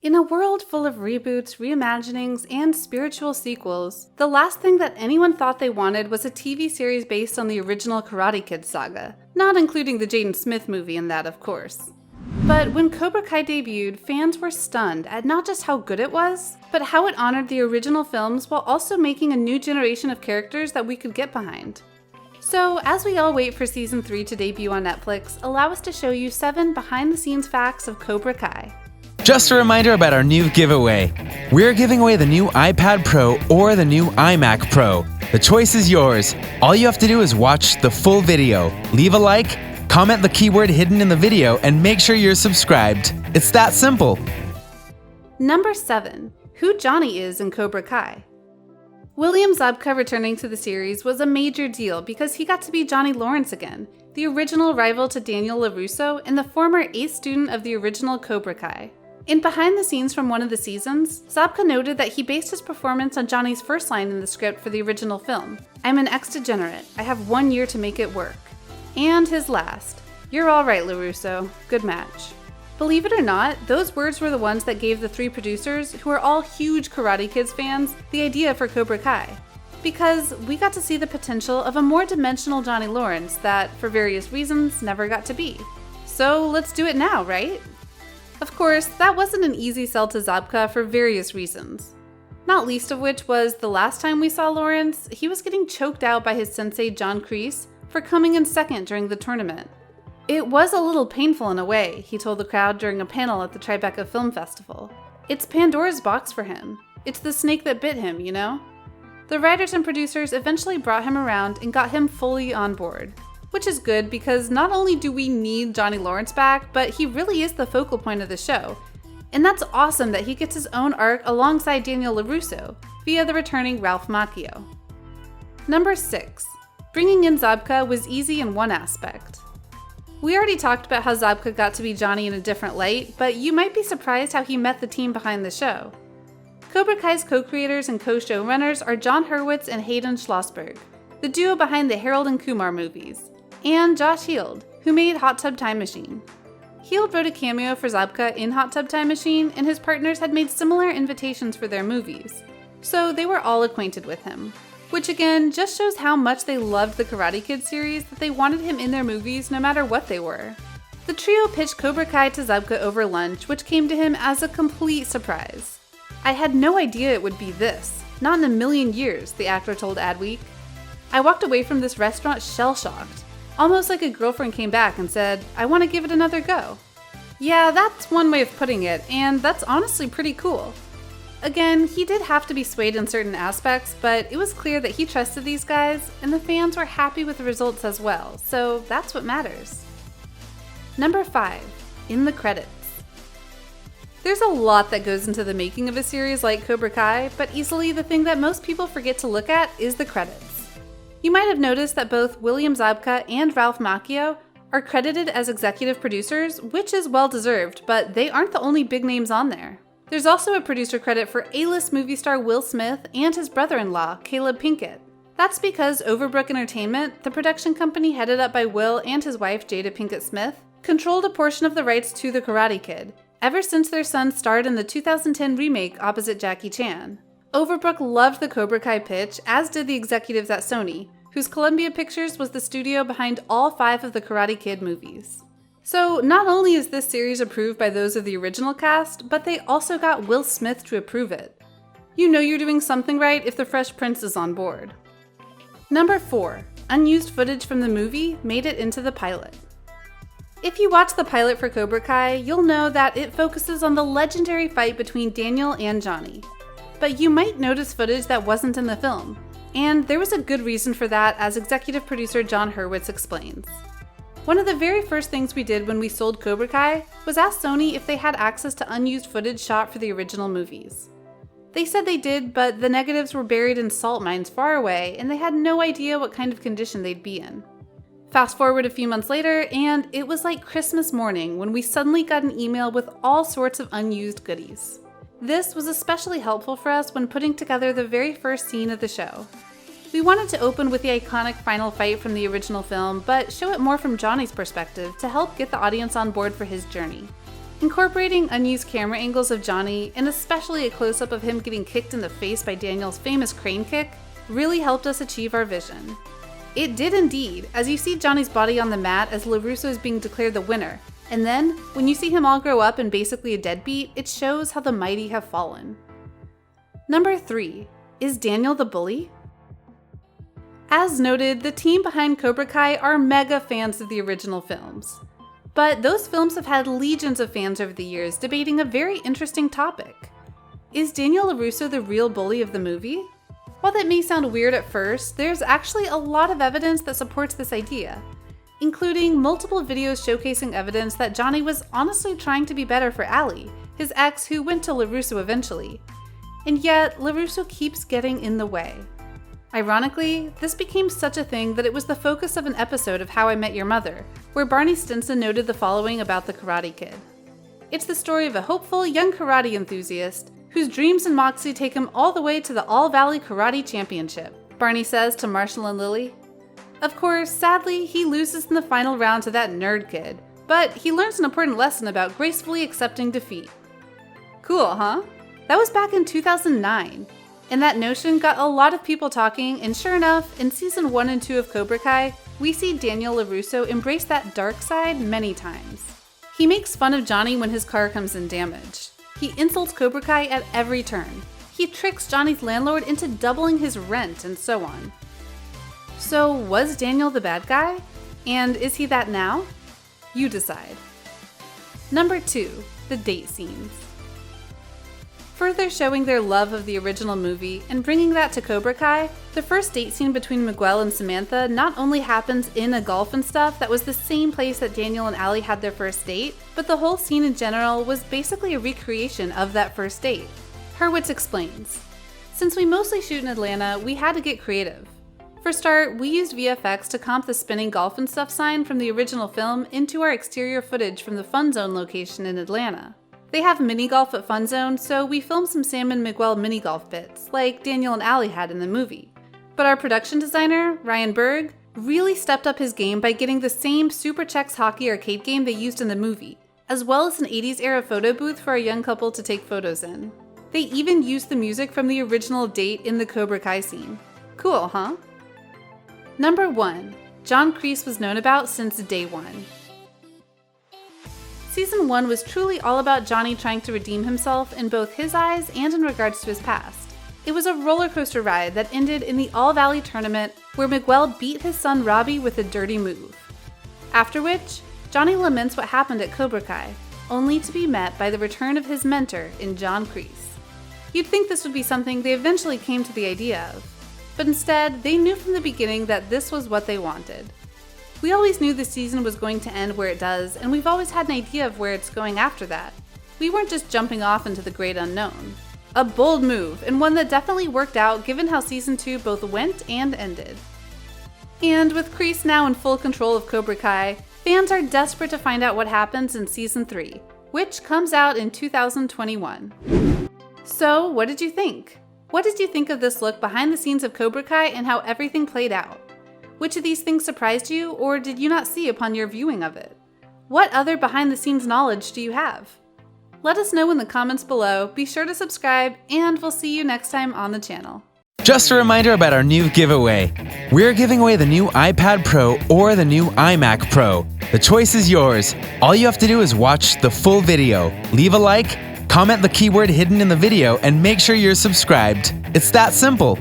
In a world full of reboots, reimaginings, and spiritual sequels, the last thing that anyone thought they wanted was a TV series based on the original Karate Kid saga, not including the Jaden Smith movie in that, of course. But when Cobra Kai debuted, fans were stunned at not just how good it was, but how it honored the original films while also making a new generation of characters that we could get behind. So, as we all wait for Season 3 to debut on Netflix, allow us to show you 7 behind-the-scenes facts of Cobra Kai. Just a reminder about our new giveaway. We're giving away the new iPad Pro or the new iMac Pro. The choice is yours. All you have to do is watch the full video, leave a like, comment the keyword hidden in the video, and make sure you're subscribed. It's that simple. Number 7. Who Johnny is in Cobra Kai. William Zabka returning to the series was a major deal because he got to be Johnny Lawrence again, the original rival to Daniel LaRusso and the former ace student of the original Cobra Kai. In behind the scenes from one of the seasons, Zabka noted that he based his performance on Johnny's first line in the script for the original film, "I'm an ex-degenerate, I have 1 year to make it work." And his last, "You're alright, LaRusso, good match." Believe it or not, those words were the ones that gave the 3 producers, who are all huge Karate Kids fans, the idea for Cobra Kai. Because we got to see the potential of a more dimensional Johnny Lawrence that, for various reasons, never got to be. So let's do it now, right? Of course, that wasn't an easy sell to Zabka for various reasons. Not least of which was the last time we saw Lawrence, he was getting choked out by his sensei John Crease for coming in second during the tournament. "It was a little painful in a way," he told the crowd during a panel at the Tribeca Film Festival. "It's Pandora's box for him. It's the snake that bit him, you know?" The writers and producers eventually brought him around and got him fully on board. Which is good because not only do we need Johnny Lawrence back, but he really is the focal point of the show. And that's awesome that he gets his own arc alongside Daniel LaRusso, via the returning Ralph Macchio. Number 6. Bringing in Zabka was easy in one aspect. We already talked about how Zabka got to be Johnny in a different light, but you might be surprised how he met the team behind the show. Cobra Kai's co-creators and co-showrunners are John Hurwitz and Hayden Schlossberg, the duo behind the Harold and Kumar movies, and Josh Heald, who made Hot Tub Time Machine. Heald wrote a cameo for Zabka in Hot Tub Time Machine, and his partners had made similar invitations for their movies, so they were all acquainted with him. Which again, just shows how much they loved the Karate Kid series that they wanted him in their movies no matter what they were. The trio pitched Cobra Kai to Zabka over lunch, which came to him as a complete surprise. "I had no idea it would be this, not in a million years," the actor told Adweek. "I walked away from this restaurant shell-shocked. Almost like a girlfriend came back and said, 'I want to give it another go.'" Yeah, that's one way of putting it, and that's honestly pretty cool. Again, he did have to be swayed in certain aspects, but it was clear that he trusted these guys, and the fans were happy with the results as well, so that's what matters. Number 5. In the credits. There's a lot that goes into the making of a series like Cobra Kai, but easily the thing that most people forget to look at is the credits. You might have noticed that both William Zabka and Ralph Macchio are credited as executive producers, which is well-deserved, but they aren't the only big names on there. There's also a producer credit for A-list movie star Will Smith and his brother-in-law, Caleb Pinkett. That's because Overbrook Entertainment, the production company headed up by Will and his wife Jada Pinkett Smith, controlled a portion of the rights to The Karate Kid, ever since their son starred in the 2010 remake opposite Jackie Chan. Overbrook loved the Cobra Kai pitch, as did the executives at Sony, whose Columbia Pictures was the studio behind all 5 of the Karate Kid movies. So not only is this series approved by those of the original cast, but they also got Will Smith to approve it. You know you're doing something right if the Fresh Prince is on board. Number 4. Unused footage from the movie made it into the pilot. If you watch the pilot for Cobra Kai, you'll know that it focuses on the legendary fight between Daniel and Johnny. But you might notice footage that wasn't in the film, and there was a good reason for that, as executive producer John Hurwitz explains. One of the very first things we did when we sold Cobra Kai was ask Sony if they had access to unused footage shot for the original movies. They said they did, but the negatives were buried in salt mines far away, and they had no idea what kind of condition they'd be in. Fast forward a few months later, and it was like Christmas morning when we suddenly got an email with all sorts of unused goodies. This was especially helpful for us when putting together the very first scene of the show. We wanted to open with the iconic final fight from the original film, but show it more from Johnny's perspective to help get the audience on board for his journey. Incorporating unused camera angles of Johnny, and especially a close-up of him getting kicked in the face by Daniel's famous crane kick, really helped us achieve our vision. It did indeed, as you see Johnny's body on the mat as LaRusso is being declared the winner, and then, when you see him all grow up and basically a deadbeat, it shows how the mighty have fallen. Number 3. Is Daniel the bully? As noted, the team behind Cobra Kai are mega fans of the original films. But those films have had legions of fans over the years debating a very interesting topic. Is Daniel LaRusso the real bully of the movie? While that may sound weird at first, there's actually a lot of evidence that supports this idea, including multiple videos showcasing evidence that Johnny was honestly trying to be better for Allie, his ex who went to LaRusso eventually. And yet, LaRusso keeps getting in the way. Ironically, this became such a thing that it was the focus of an episode of How I Met Your Mother, where Barney Stinson noted the following about the Karate Kid. It's the story of a hopeful young karate enthusiast whose dreams and moxie take him all the way to the All-Valley Karate Championship, Barney says to Marshall and Lily. Of course, sadly, he loses in the final round to that nerd kid, but he learns an important lesson about gracefully accepting defeat. Cool, huh? That was back in 2009. And that notion got a lot of people talking, and sure enough, in season 1 and 2 of Cobra Kai, we see Daniel LaRusso embrace that dark side many times. He makes fun of Johnny when his car comes in damaged. He insults Cobra Kai at every turn. He tricks Johnny's landlord into doubling his rent, and so on. So, was Daniel the bad guy? And is he that now? You decide. Number 2. The date scenes. Further showing their love of the original movie and bringing that to Cobra Kai, the first date scene between Miguel and Samantha not only happens in a golf and stuff that was the same place that Daniel and Allie had their first date, but the whole scene in general was basically a recreation of that first date. Hurwitz explains, "Since we mostly shoot in Atlanta, we had to get creative. For start, we used VFX to comp the spinning golf and stuff sign from the original film into our exterior footage from the Fun Zone location in Atlanta. They have mini golf at Fun Zone, so we filmed some Sam and Miguel mini golf bits, like Daniel and Allie had in the movie. But our production designer, Ryan Berg, really stepped up his game by getting the same Super Chex hockey arcade game they used in the movie, as well as an 80s era photo booth for a young couple to take photos in. They even used the music from the original date in the Cobra Kai scene. Cool, huh?" Number 1. John Crease was known about since day 1. Season 1 was truly all about Johnny trying to redeem himself in both his eyes and in regards to his past. It was a roller coaster ride that ended in the All-Valley tournament where Miguel beat his son Robbie with a dirty move. After which, Johnny laments what happened at Cobra Kai, only to be met by the return of his mentor in John Crease. You'd think this would be something they eventually came to the idea of, but instead, they knew from the beginning that this was what they wanted. We always knew the season was going to end where it does, and we've always had an idea of where it's going after that. We weren't just jumping off into the great unknown. A bold move, and one that definitely worked out given how season 2 both went and ended. And with Crease now in full control of Cobra Kai, fans are desperate to find out what happens in season 3, which comes out in 2021. So, what did you think? What did you think of this look behind the scenes of Cobra Kai and how everything played out? Which of these things surprised you, or did you not see upon your viewing of it? What other behind-the-scenes knowledge do you have? Let us know in the comments below, be sure to subscribe, and we'll see you next time on the channel. Just a reminder about our new giveaway. We're giving away the new iPad Pro or the new iMac Pro. The choice is yours. All you have to do is watch the full video, leave a like, comment the keyword hidden in the video, and make sure you're subscribed. It's that simple.